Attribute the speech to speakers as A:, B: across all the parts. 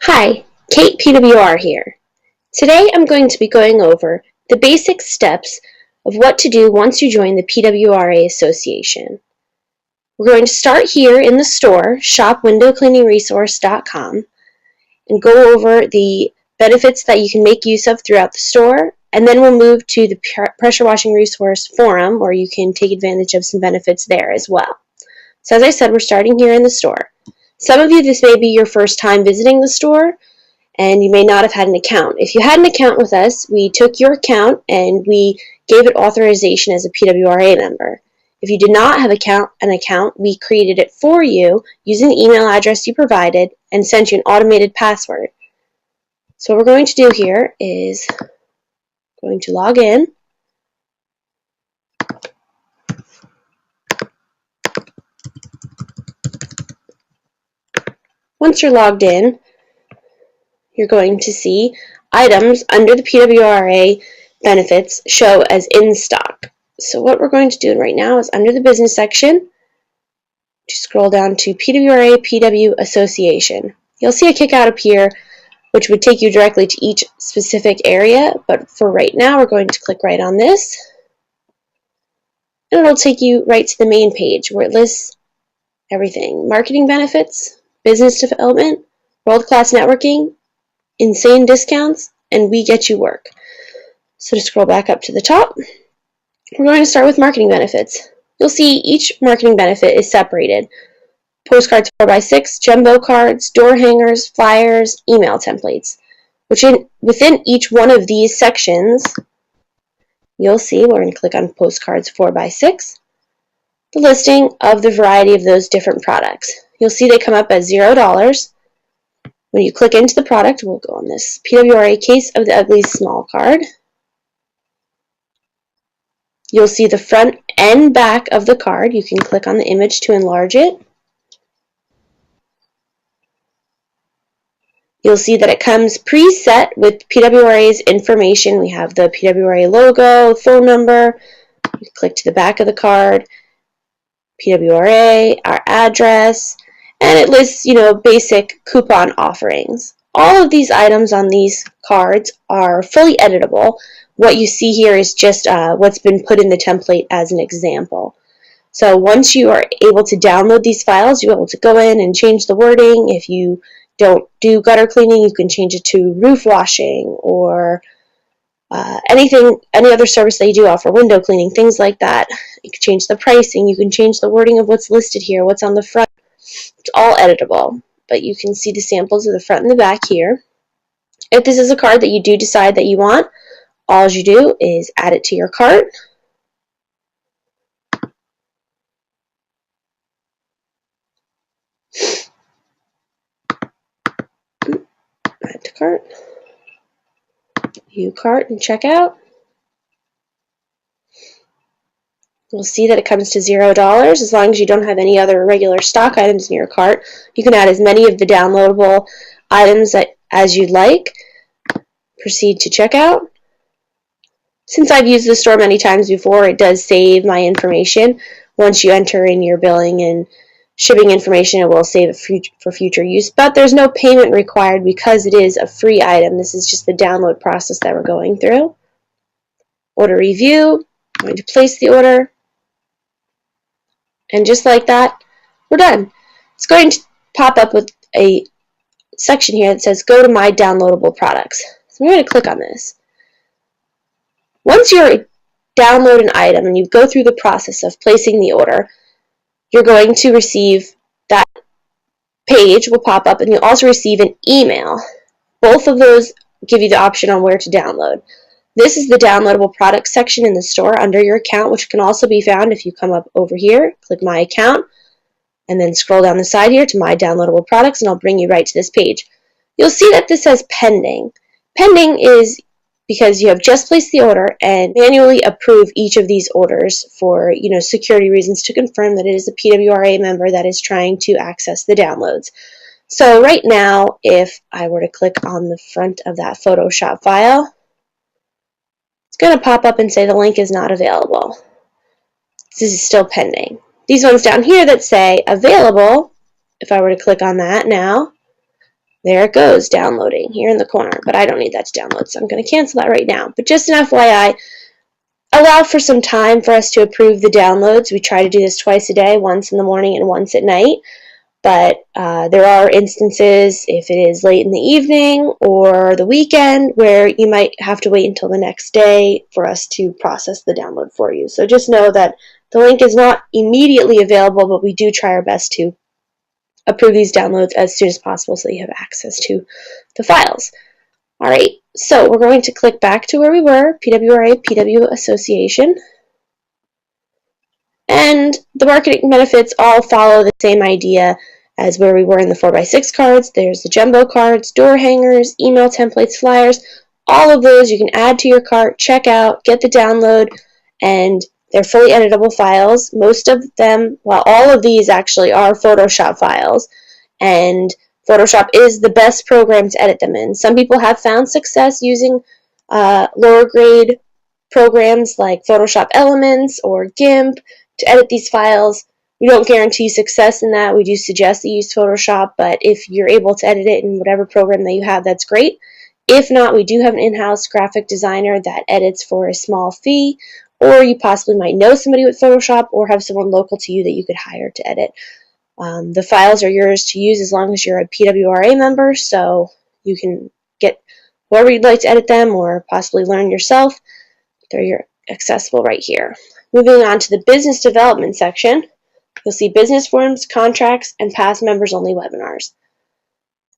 A: Hi, Kate PWR here. Today I'm going to be going over the basic steps of what to do once you join the PWRA Association. We're going to start here in the store, shopwindowcleaningresource.com, and go over the benefits that you can make use of throughout the store, and then we'll move to the Pressure Washing Resource Forum, where you can take advantage of some benefits there as well. So as I said, we're starting here in the store. Some of you, this may be your first time visiting the store, and you may not have had an account. If you had an account with us, we took your account and we gave it authorization as a PWRA member. If you did not have an account, we created it for you using the email address you provided and sent you an automated password. So what we're going to do here is going to log in. Once you're logged in, you're going to see items under the PWRA benefits show as in stock. So what we're going to do right now is under the business section, just scroll down to PWRA PW Association. You'll see a kick out up here, which would take you directly to each specific area, but for right now we're going to click right on this, and it'll take you right to the main page where it lists everything: marketing benefits, business development, world-class networking, insane discounts, and we get you work. So to scroll back up to the top, we're going to start with marketing benefits. You'll see each marketing benefit is separated: postcards 4x6, jumbo cards, door hangers, flyers, email templates. Within each one of these sections, you'll see, we're going to click on postcards 4x6, the listing of the variety of those different products. You'll see they come up as $0. When you click into the product, we'll go on this PWRA Case of the Ugly small card. You'll see the front and back of the card. You can click on the image to enlarge it. You'll see that it comes preset with PWRA's information. We have the PWRA logo, phone number. You click to the back of the card, PWRA, our address, and it lists, basic coupon offerings. All of these items on these cards are fully editable. What you see here is just what's been put in the template as an example. So once you are able to download these files, you're able to go in and change the wording. If you don't do gutter cleaning, you can change it to roof washing or any other service that you do offer, window cleaning, things like that. You can change the pricing. You can change the wording of what's listed here, what's on the front. It's all editable, but you can see the samples of the front and the back here. If this is a card that you do decide that you want, all you do is add it to your cart. Add to cart. View cart and check out. You'll see that it comes to $0 as long as you don't have any other regular stock items in your cart. You can add as many of the downloadable items as you'd like. Proceed to checkout. Since I've used the store many times before, it does save my information. Once you enter in your billing and shipping information, it will save it for future use, but there's no payment required because it is a free item. This is just the download process that we're going through. Order review. I'm going to place the order. And just like that, we're done. It's going to pop up with a section here that says go to my downloadable products. So I'm going to click on this. Once you download an item and you go through the process of placing the order, you're going to receive that page will pop up, and you'll also receive an email. Both of those give you the option on where to download. This is the downloadable products section in the store under your account, which can also be found if you come up over here, click my account, and then scroll down the side here to my downloadable products, and I'll bring you right to this page. You'll see that this says pending. Pending is because you have just placed the order and manually approve each of these orders for security reasons to confirm that it is a PWRA member that is trying to access the downloads. So right now, if I were to click on the front of that Photoshop file, it's going to pop up and say the link is not available. This is still pending. These ones down here that say available, if I were to click on that now, There it goes, downloading here in the corner, but I don't need that to download, so I'm going to cancel that right now. But just an FYI, allow for some time for us to approve the downloads. We try to do this twice a day, once in the morning and once at night. But there are instances, if it is late in the evening or the weekend, where you might have to wait until the next day for us to process the download for you. So just know that the link is not immediately available, but we do try our best to approve these downloads as soon as possible so that you have access to the files. All right, so we're going to click back to where we were, PWRA, PW Association. And the marketing benefits all follow the same idea as where we were in the 4x6 cards. There's the jumbo cards, door hangers, email templates, flyers. All of those you can add to your cart, check out, get the download, and they're fully editable files. Most of them, well, all of these actually are Photoshop files, and Photoshop is the best program to edit them in. Some people have found success using lower grade programs like Photoshop Elements or GIMP to edit these files. We don't guarantee success in that. We do suggest that you use Photoshop, but if you're able to edit it in whatever program that you have, that's great. If not, we do have an in-house graphic designer that edits for a small fee, or you possibly might know somebody with Photoshop or have someone local to you that you could hire to edit. The files are yours to use as long as you're a PWRA member, so you can get whoever you'd like to edit them or possibly learn yourself. They're accessible right here. Moving on to the business development section, you'll see business forms, contracts, and past members only webinars.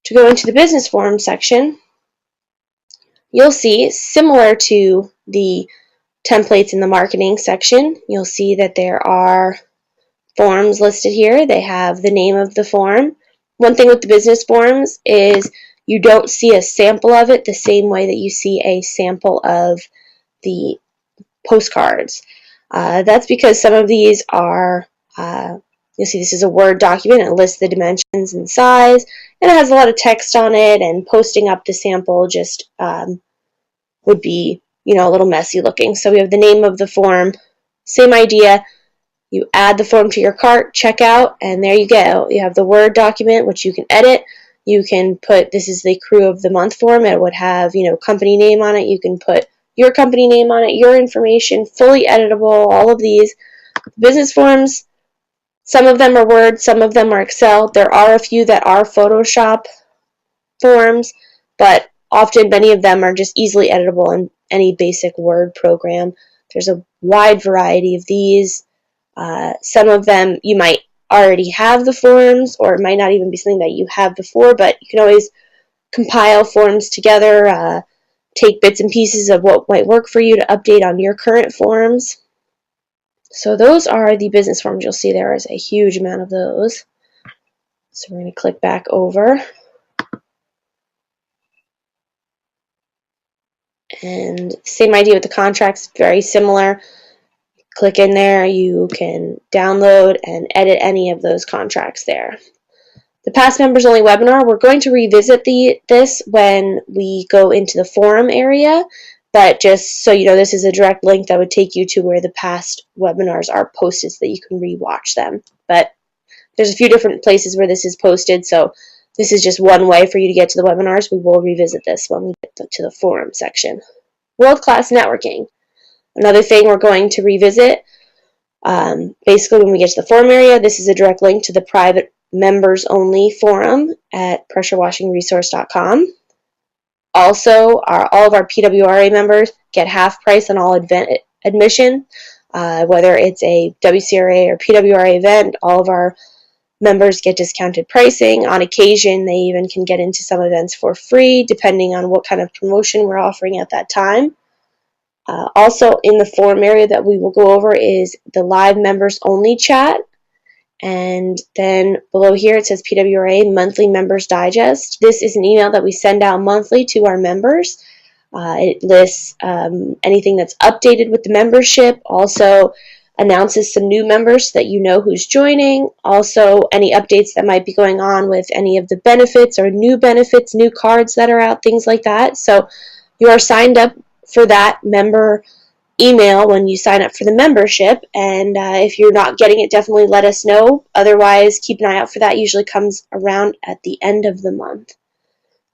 A: To go into the business forms section, you'll see, similar to the templates in the marketing section, you'll see that there are forms listed here. They have the name of the form. One thing with the business forms is you don't see a sample of it the same way that you see a sample of the postcards. That's because some of these are, you'll see this is a Word document. It lists the dimensions and size, and it has a lot of text on it, and posting up the sample just would be, a little messy looking. So we have the name of the form, same idea. You add the form to your cart, check out, and there you go. You have the Word document, which you can edit. You can put, this is the crew of the month form. It would have, company name on it. You can put your company name on it, your information, fully editable, all of these. Business forms, some of them are Word, some of them are Excel. There are a few that are Photoshop forms, but often many of them are just easily editable in any basic Word program. There's a wide variety of these. Some of them you might already have the forms, or it might not even be something that you have before, but you can always compile forms together, take bits and pieces of what might work for you to update on your current forms. So those are the business forms. You'll see there is a huge amount of those. So we're going to click back over. And same idea with the contracts, very similar. Click in there, you can download and edit any of those contracts there. The past members only webinar, we're going to revisit this when we go into the forum area, but just so you know, this is a direct link that would take you to where the past webinars are posted so that you can rewatch them. But there's a few different places where this is posted, so this is just one way for you to get to the webinars. We will revisit this when we get to the forum section. World-class networking. Another thing we're going to revisit, basically when we get to the forum area, this is a direct link to the private members only forum at pressurewashingresource.com. Also, all of our PWRA members get half price on all admission, whether it's a WCRA or PWRA event. All of our members get discounted pricing. On occasion, they even can get into some events for free, depending on what kind of promotion we're offering at that time. Also in the forum area that we will go over is the live members only chat. And then below here it says PWRA Monthly Members Digest. This is an email that we send out monthly to our members. It lists anything that's updated with the membership, also announces some new members so that you know who's joining, also any updates that might be going on with any of the benefits or new benefits, new cards that are out, things like that. So you are signed up for that member email when you sign up for the membership, and if you're not getting it, definitely let us know. Otherwise, keep an eye out for that. Usually comes around at the end of the month.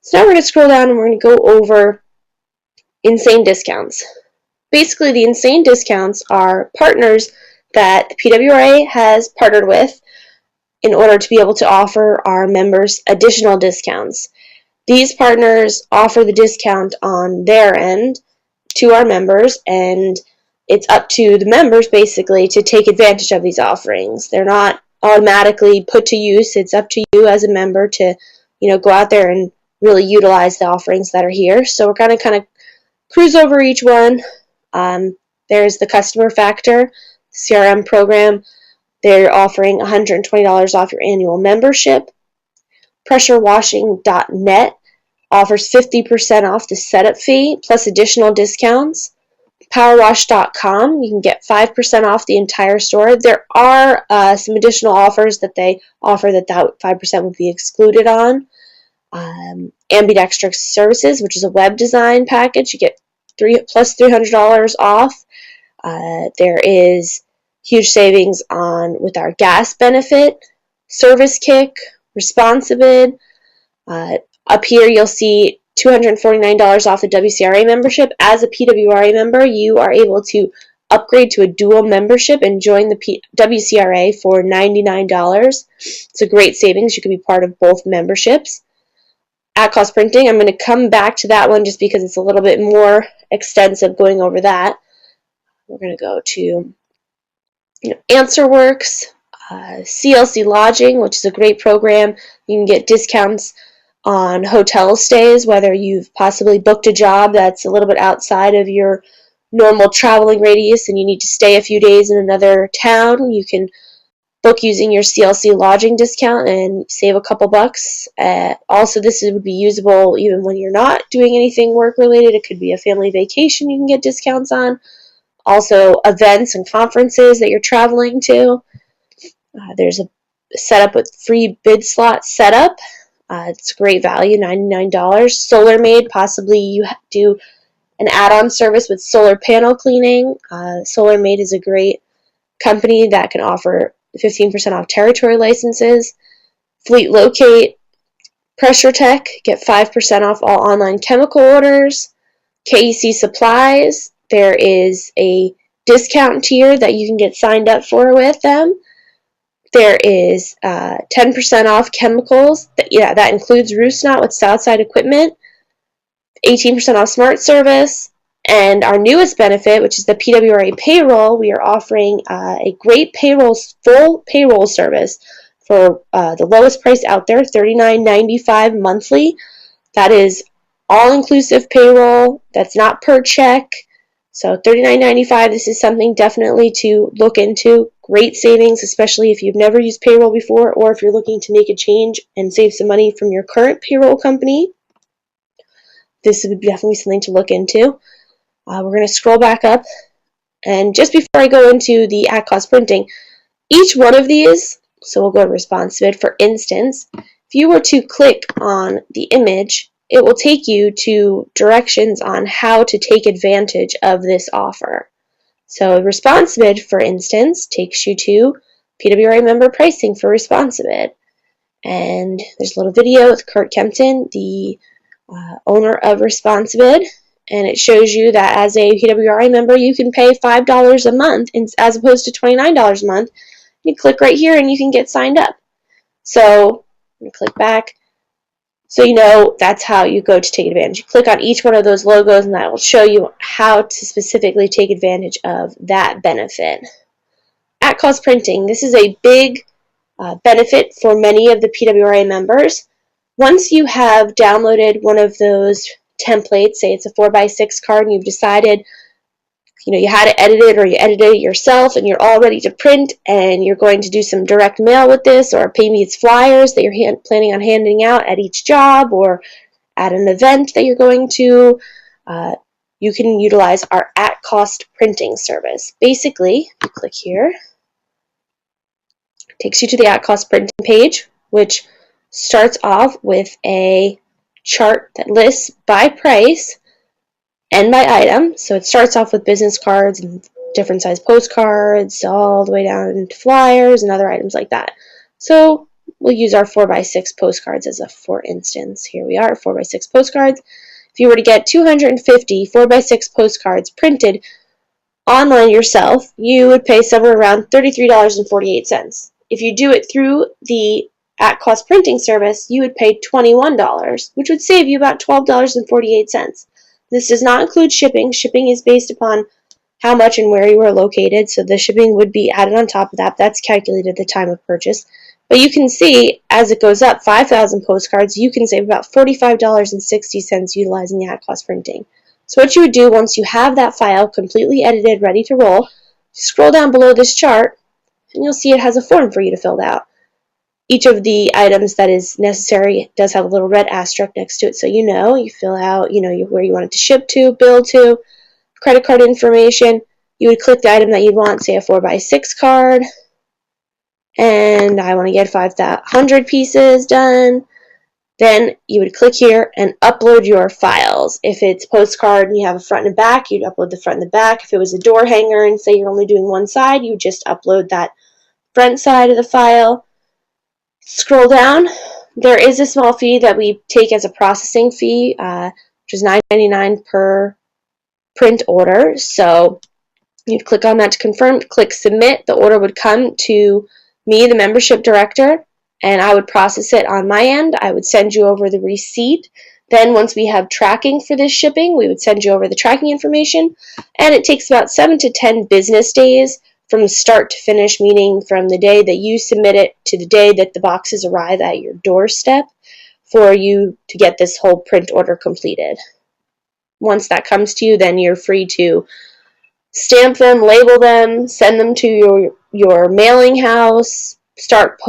A: So now we're going to scroll down and we're going to go over insane discounts. Basically, the insane discounts are partners that the PWRA has partnered with in order to be able to offer our members additional discounts. These partners offer the discount on their end to our members, and it's up to the members basically to take advantage of these offerings. They're not automatically put to use. It's up to you as a member to, go out there and really utilize the offerings that are here. So we're going to kind of cruise over each one. There's the customer factor CRM program. They're offering $120 off your annual membership. PressureWashing.net offers 50% off the setup fee plus additional discounts. PowerWash.com, you can get 5% off the entire store. There are some additional offers that they offer that 5% would be excluded on. Ambidextrous Services, which is a web design package, you get plus $300 off. There is huge savings with our gas benefit, Service Kick, Responsibid. Up here you'll see $249 off the WCRA membership. As a PWRA member, you are able to upgrade to a dual membership and join the WCRA for $99. It's a great savings. You can be part of both memberships. At cost printing, I'm going to come back to that one just because it's a little bit more extensive going over that. We're going to go to AnswerWorks, CLC Lodging, which is a great program. You can get discounts on hotel stays, whether you've possibly booked a job that's a little bit outside of your normal traveling radius and you need to stay a few days in another town. You can book using your CLC Lodging discount and save a couple bucks. Also, this would be usable even when you're not doing anything work related. It could be a family vacation you can get discounts on. Also, events and conferences that you're traveling to. There's a setup with free bid slot setup. It's a great value, $99. SolarMade, possibly you do an add-on service with solar panel cleaning. SolarMade is a great company that can offer 15% off territory licenses. Fleet Locate, Pressure Tech, get 5% off all online chemical orders. KEC Supplies, there is a discount tier that you can get signed up for with them. There is 10% off chemicals. That includes Roosnot with Southside equipment. 18% off Smart Service. And our newest benefit, which is the PWRA payroll, we are offering a great full payroll service for the lowest price out there, $39.95 monthly. That is all-inclusive payroll. That's not per check. So $39.95, this is something definitely to look into. Great savings, especially if you've never used payroll before or if you're looking to make a change and save some money from your current payroll company. This would be definitely something to look into. We're going to scroll back up. And just before I go into the at-cost printing, each one of these, so we'll go to Responsibid, for instance, if you were to click on the image, it will take you to directions on how to take advantage of this offer. So Responsibid, for instance, takes you to PWRA member pricing for Responsibid. And there's a little video with Kurt Kempton, the owner of Responsibid, and it shows you that as a PWRA member, you can pay $5 a month as opposed to $29 a month. You click right here and you can get signed up. So I'm going to click back. So that's how you go to take advantage. You click on each one of those logos and that will show you how to specifically take advantage of that benefit. At cost printing, this is a big benefit for many of the PWRA members. Once you have downloaded one of those templates, say it's a 4x6 card and you've decided you had to edit it or you edited it yourself and you're all ready to print and you're going to do some direct mail with this, or maybe it's flyers that you're planning on handing out at each job or at an event that you're going to, you can utilize our at-cost printing service. Basically, you click here, it takes you to the at-cost printing page, which starts off with a chart that lists by price and by item. So it starts off with business cards and different size postcards all the way down to flyers and other items like that. So we'll use our 4x6 postcards as a for instance. Here we are, 4x6 postcards. If you were to get 250 4x6 postcards printed online yourself, you would pay somewhere around $33.48. If you do it through the at-cost printing service, you would pay $21, which would save you about $12.48. This does not include shipping. Shipping is based upon how much and where you are located, so the shipping would be added on top of that. That's calculated at the time of purchase. But you can see, as it goes up, 5,000 postcards, you can save about $45.60 utilizing the at-cost printing. So what you would do once you have that file completely edited, ready to roll, scroll down below this chart, and you'll see it has a form for you to fill out. Each of the items that is necessary does have a little red asterisk next to it, so you fill out, where you want it to ship to, bill to, credit card information. You would click the item that you want, say a 4x6 card, and I want to get 500 pieces done. Then you would click here and upload your files. If it's postcard and you have a front and a back, you'd upload the front and the back. If it was a door hanger and say you're only doing one side, you would just upload that front side of the file. Scroll down. There is a small fee that we take as a processing fee, which is $9.99 per print order. So you'd click on that to confirm, click submit. The order would come to me, the membership director, and I would process it on my end. I would send you over the receipt. Then once we have tracking for this shipping, we would send you over the tracking information, and it takes about 7 to 10 business days from start to finish, meaning from the day that you submit it to the day that the boxes arrive at your doorstep for you to get this whole print order completed. Once that comes to you, then you're free to stamp them, label them, send them to your mailing house, start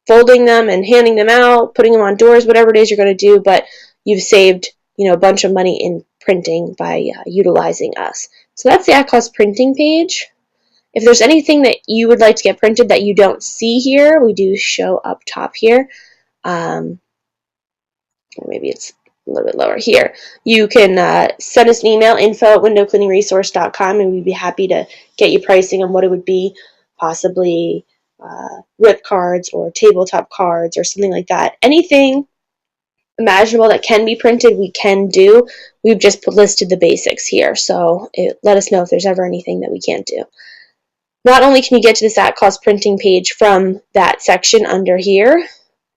A: folding them and handing them out, putting them on doors, whatever it is you're going to do, but you've saved a bunch of money in printing by utilizing us. So that's the at-cost printing page. If there's anything that you would like to get printed that you don't see here, we do show up top here. Or maybe it's a little bit lower here. You can send us an email, info@windowcleaningresource.com, and we'd be happy to get you pricing on what it would be, possibly rip cards or tabletop cards or something like that. Anything imaginable that can be printed, we can do. We've just listed the basics here, so let us know if there's ever anything that we can't do. Not only can you get to this at-cost printing page from that section under here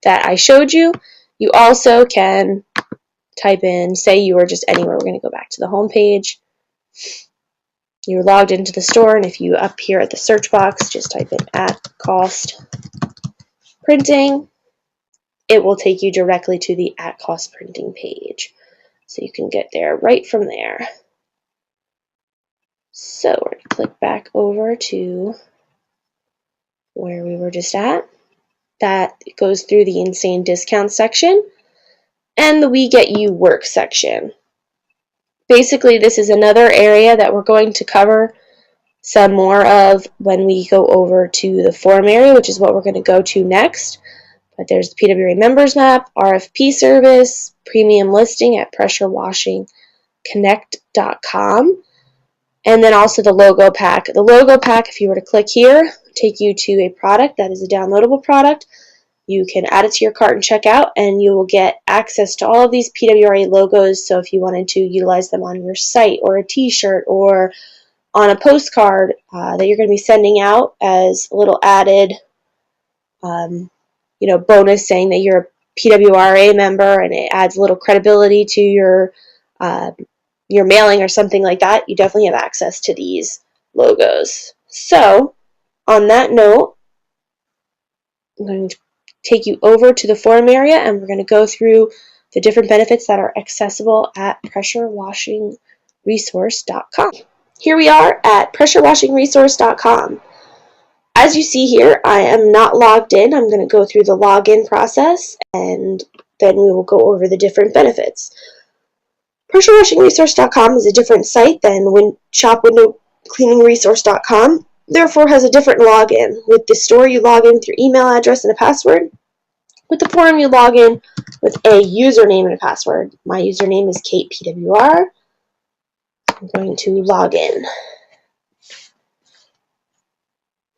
A: that I showed you, you also can type in, say you were just anywhere. We're going to go back to the home page. You're logged into the store, and if you up here at the search box, just type in at-cost printing, it will take you directly to the at-cost printing page. So you can get there right from there. So we're going to click back over to where we were just at. That goes through the insane discount section and the we get you work section. Basically, this is another area that we're going to cover some more of when we go over to the forum area, which is what we're going to go to next. But there's the PWRA members map, RFP service, premium listing at pressurewashingconnect.com, and then also the logo pack. The logo pack, if you were to click here, will take you to a product that is a downloadable product. You can add it to your cart and check out, and you will get access to all of these PWRA logos. So if you wanted to utilize them on your site or a t-shirt or on a postcard that you're going to be sending out as a little added bonus, saying that you're a PWRA member, and it adds a little credibility to your mailing or something like that, you definitely have access to these logos. So on that note, I'm going to take you over to the forum area, and we're going to go through the different benefits that are accessible at pressurewashingresource.com. Here we are at pressurewashingresource.com. As you see here, I am not logged in. I'm going to go through the login process, and then we will go over the different benefits. PressureWashingResource.com is a different site than ShopWindowCleaningResource.com, therefore has a different login. With the store, you log in with your email address and a password. With the forum, you log in with a username and a password. My username is KatePWR. I'm going to log in.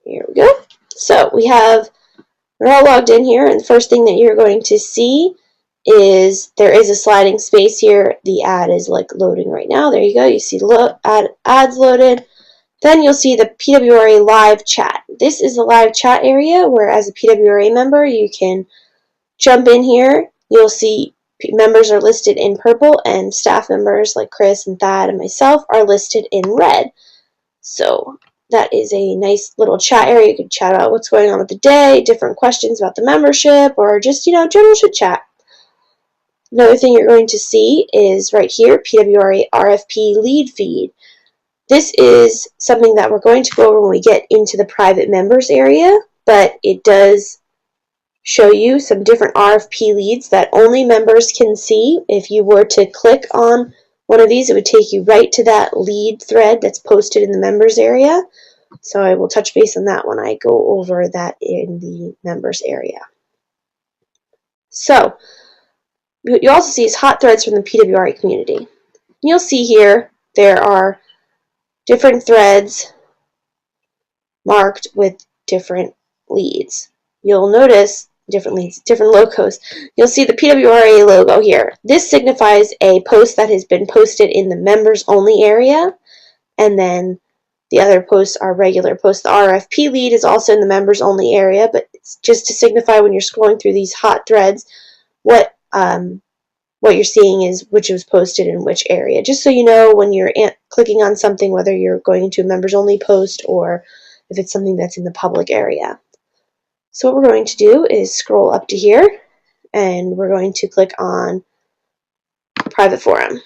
A: Here we go. So we have We're all logged in here, and the first thing that you're going to see is there is a sliding space here. The ad is like loading right now. There you go. You see ads loaded. Then you'll see the PWRA live chat. This is the live chat area where, as a PWRA member, you can jump in here. You'll see members are listed in purple, and staff members like Chris and Thad and myself are listed in red. So that is a nice little chat area. You can chat about what's going on with the day, different questions about the membership, or just, general chit chat. Another thing you're going to see is right here, PWRA RFP lead feed. This is something that we're going to go over when we get into the private members area, but it does show you some different RFP leads that only members can see. If you were to click on one of these, it would take you right to that lead thread that's posted in the members area. So I will touch base on that when I go over that in the members area. So what you also see is hot threads from the PWRA community. You'll see here there are different threads marked with different leads. You'll notice different leads, different logos. You'll see the PWRA logo here. This signifies a post that has been posted in the members only area, and then the other posts are regular posts. The RFP lead is also in the members only area, but it's just to signify when you're scrolling through these hot threads what you're seeing is which was posted in which area, just so you know when you're clicking on something whether you're going into a members only post or if it's something that's in the public area. So what we're going to do is scroll up to here, and we're going to click on Private Forum.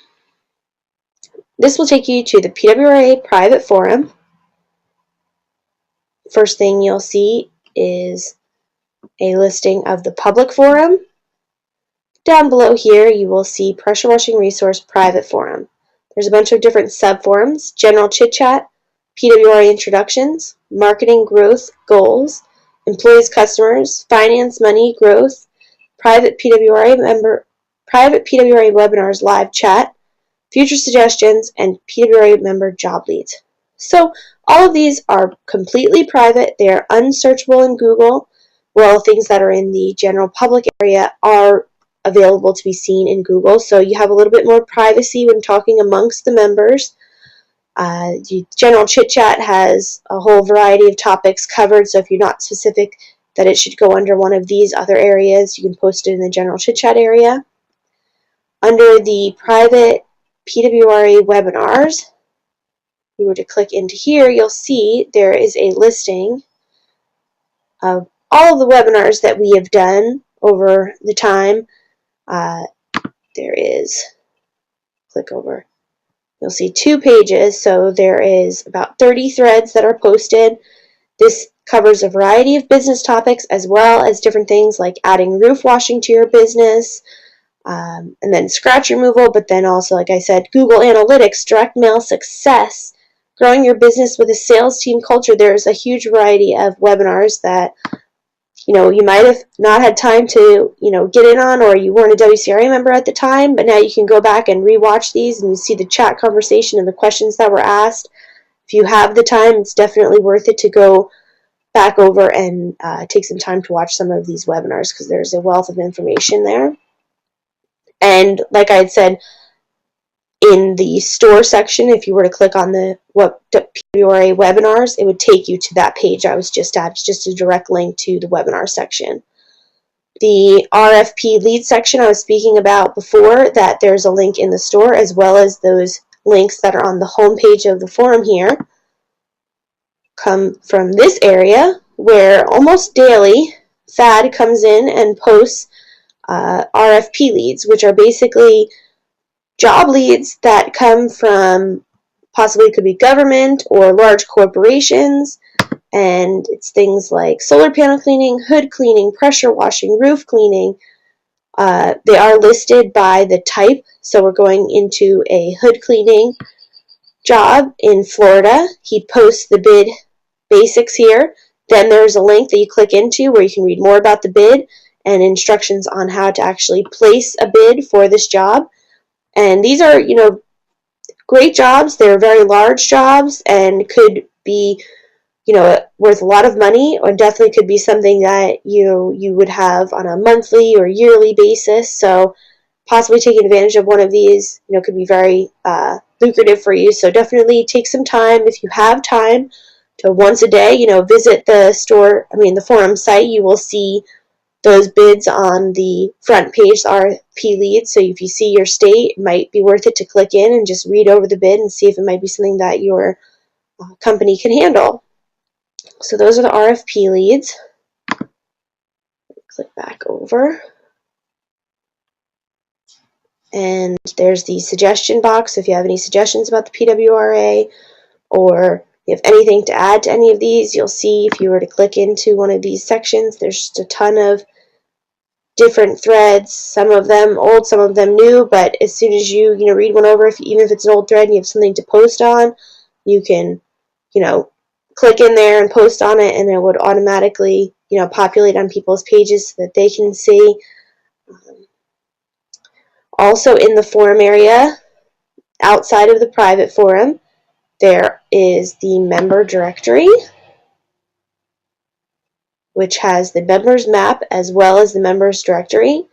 A: This will take you to the PWRA Private Forum. First thing you'll see is a listing of the public forum. Down below here you will see Pressure Washing Resource Private Forum. There's a bunch of different sub-forums: General Chit Chat, PWRA Introductions, Marketing Growth Goals, Employees Customers, Finance Money Growth, Private PWRA Webinars Live Chat, Future Suggestions, and PWRA Member Job Leads. So all of these are completely private. They are unsearchable in Google, while things that are in the general public area are available to be seen in Google. So you have a little bit more privacy when talking amongst the members. General Chit Chat has a whole variety of topics covered, so if you're not specific that it should go under one of these other areas, you can post it in the General Chit Chat area. Under the private PWRA webinars, if you were to click into here, you'll see there is a listing of all of the webinars that we have done over the time. There is, click over, you'll see 2 pages, so there is about 30 threads that are posted. This covers a variety of business topics as well as different things like adding roof washing to your business, and then scratch removal, but then also, like I said, Google Analytics, direct mail success, growing your business with a sales team culture. There's a huge variety of webinars that you might have not had time to get in on, or you weren't a WCRA member at the time, but now you can go back and rewatch these and you see the chat conversation and the questions that were asked. If you have the time, it's definitely worth it to go back over and take some time to watch some of these webinars, because there's a wealth of information there. And like I had said, in the store section, if you were to click on the PWRA webinars, it would take you to that page I was just at. It's just a direct link to the webinar section. The RFP lead section I was speaking about before, that there's a link in the store, as well as those links that are on the home page of the forum here, come from this area where almost daily Thad comes in and posts RFP leads, which are basically job leads that come from, possibly could be government or large corporations, and it's things like solar panel cleaning, hood cleaning, pressure washing, roof cleaning. They are listed by the type, so we're going into a hood cleaning job in Florida. He posts the bid basics here. Then there's a link that you click into where you can read more about the bid and instructions on how to actually place a bid for this job. And these are, great jobs. They're very large jobs and could be, worth a lot of money, or definitely could be something that you would have on a monthly or yearly basis. So possibly taking advantage of one of these, could be very lucrative for you. So definitely take some time, if you have time, to once a day, visit the forum site. You will see those bids on the front page, RFP Leads. So if you see your state, it might be worth it to click in and just read over the bid and see if it might be something that your company can handle. So those are the RFP leads. Click back over. And there's the suggestion box. So if you have any suggestions about the PWRA, or you have anything to add to any of these, you'll see if you were to click into one of these sections, there's just a ton of different threads, some of them old, some of them new, but as soon as you read one over, even if it's an old thread and you have something to post on, you can click in there and post on it, and it would automatically populate on people's pages so that they can see. Also in the forum area, outside of the private forum, there is the member directory, which has the members map as well as the members directory.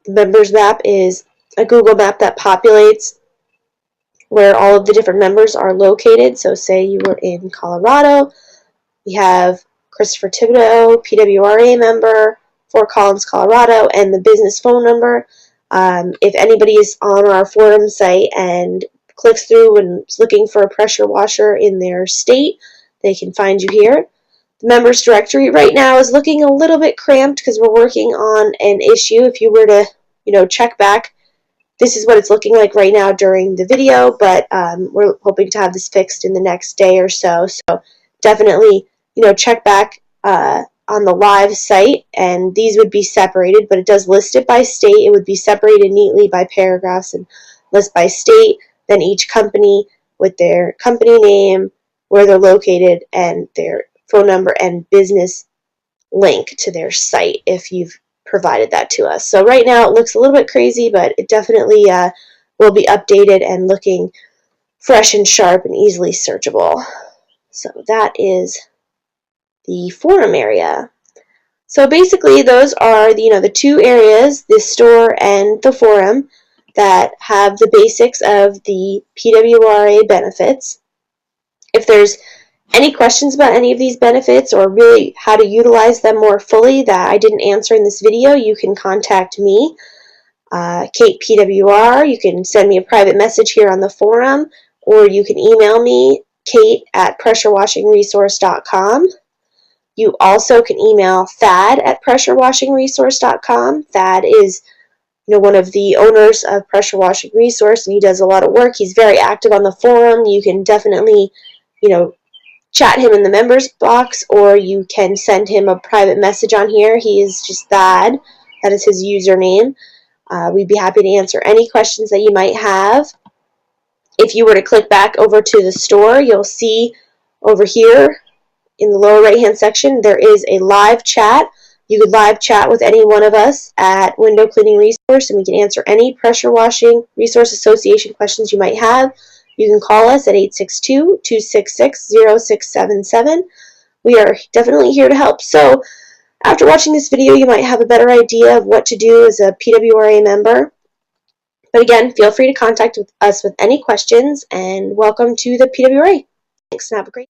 A: The members map is a Google map that populates where all of the different members are located. So say you were in Colorado, we have Christopher Thibodeau, PWRA member, Fort Collins, Colorado, and the business phone number. If anybody is on our forum site and clicks through and is looking for a pressure washer in their state, they can find you here. The members directory right now is looking a little bit cramped because we're working on an issue. If you were to, check back, this is what it's looking like right now during the video, but we're hoping to have this fixed in the next day or so. So definitely, check back on the live site, and these would be separated, but it does list it by state. It would be separated neatly by paragraphs and list by state, then each company with their company name, where they're located, and their phone number and business link to their site if you've provided that to us. So right now it looks a little bit crazy, but it definitely will be updated and looking fresh and sharp and easily searchable. So that is the forum area. So basically those are the two areas, the store and the forum, that have the basics of the PWRA benefits. If there's any questions about any of these benefits, or really how to utilize them more fully that I didn't answer in this video, you can contact me, Kate PWR. You can send me a private message here on the forum, or you can email me, kate@pressurewashingresource.com. You also can email thad@pressurewashingresource.com. Thad is one of the owners of Pressure Washing Resource, and he does a lot of work. He's very active on the forum. You can definitely chat him in the members box, or you can send him a private message on here. He is just Thad. That is his username. We'd be happy to answer any questions that you might have. If you were to click back over to the store, you'll see over here in the lower right hand section there is a live chat. You could live chat with any one of us at Window Cleaning Resource, and we can answer any Pressure Washing Resource Association questions you might have. You can call us at 862-266-0677. We are definitely here to help. So after watching this video, you might have a better idea of what to do as a PWRA member. But again, feel free to contact us with any questions, and welcome to the PWRA. Thanks, and have a great day.